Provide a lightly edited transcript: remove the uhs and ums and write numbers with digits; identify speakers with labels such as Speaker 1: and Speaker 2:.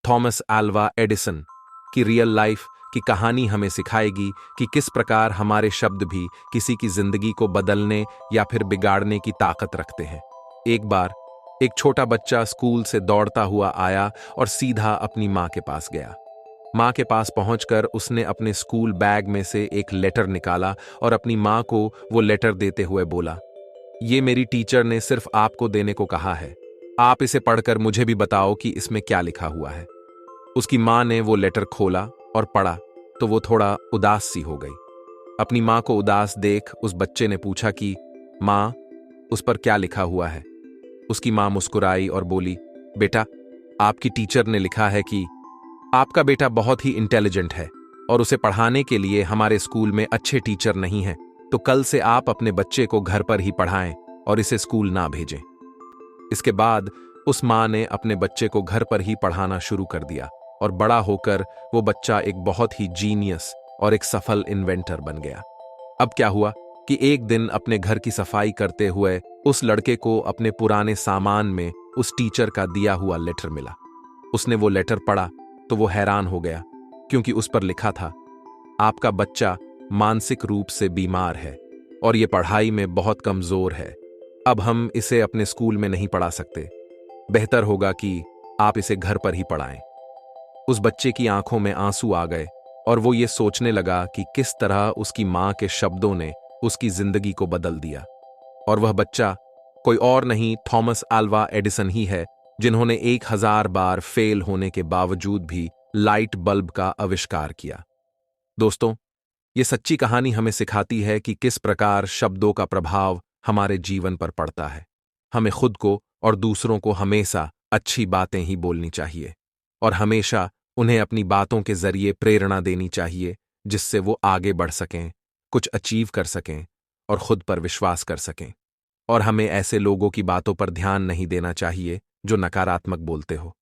Speaker 1: Thomas Alva Edison की real life की कहानी हमें सिखाएगी कि किस प्रकार हमारे शब्द भी किसी की जिंदगी को बदलने या फिर बिगाड़ने की ताकत रखते हैं। एक बार एक छोटा बच्चा स्कूल से दौड़ता हुआ आया और सीधा अपनी माँ के पास गया। माँ के पास पहुंचकर उसने अपने स्कूल बैग में से एक लेटर निकाला और अपनी माँ को वो लेटर देते हुए बोला, ये मेरी टीचर ने सिर्फ आपको देने को कहा है, आप इसे पढ़कर मुझे भी बताओ कि इसमें क्या लिखा हुआ है। उसकी माँ ने वो लेटर खोला और पढ़ा तो वो थोड़ा उदास सी हो गई। अपनी माँ को उदास देख उस बच्चे ने पूछा कि माँ, उस पर क्या लिखा हुआ है। उसकी माँ मुस्कुराई और बोली, बेटा, आपकी टीचर ने लिखा है कि आपका बेटा बहुत ही इंटेलिजेंट है और उसे पढ़ाने के लिए हमारे स्कूल में अच्छे टीचर नहीं हैं, तो कल से आप अपने बच्चे को घर पर ही पढ़ाएं और इसे स्कूल ना भेजें। इसके बाद उस माँ ने अपने बच्चे को घर पर ही पढ़ाना शुरू कर दिया और बड़ा होकर वो बच्चा एक बहुत ही जीनियस और एक सफल इन्वेंटर बन गया। अब क्या हुआ कि एक दिन अपने घर की सफाई करते हुए उस लड़के को अपने पुराने सामान में उस टीचर का दिया हुआ लेटर मिला। उसने वो लेटर पढ़ा तो वो हैरान हो गया, क्योंकि उस पर लिखा था, आपका बच्चा मानसिक रूप से बीमार है और ये पढ़ाई में बहुत कमजोर है। अब हम इसे अपने स्कूल में नहीं पढ़ा सकते। बेहतर होगा कि आप इसे घर पर ही पढ़ाएं। उस बच्चे की आंखों में आंसू आ गए और वो ये सोचने लगा कि किस तरह उसकी मां के शब्दों ने उसकी जिंदगी को बदल दिया। और वह बच्चा कोई और नहीं, थॉमस अल्वा एडिसन ही है, जिन्होंने 1000 बार फेल होने के बावजूद भी लाइट बल्ब का आविष्कार किया। दोस्तों, ये सच्ची कहानी हमें सिखाती है कि किस प्रकार शब्दों का प्रभाव हमारे जीवन पर पड़ता है। हमें खुद को और दूसरों को हमेशा अच्छी बातें ही बोलनी चाहिए और हमेशा उन्हें अपनी बातों के जरिए प्रेरणा देनी चाहिए, जिससे वो आगे बढ़ सकें, कुछ अचीव कर सकें और खुद पर विश्वास कर सकें। और हमें ऐसे लोगों की बातों पर ध्यान नहीं देना चाहिए जो नकारात्मक बोलते हो।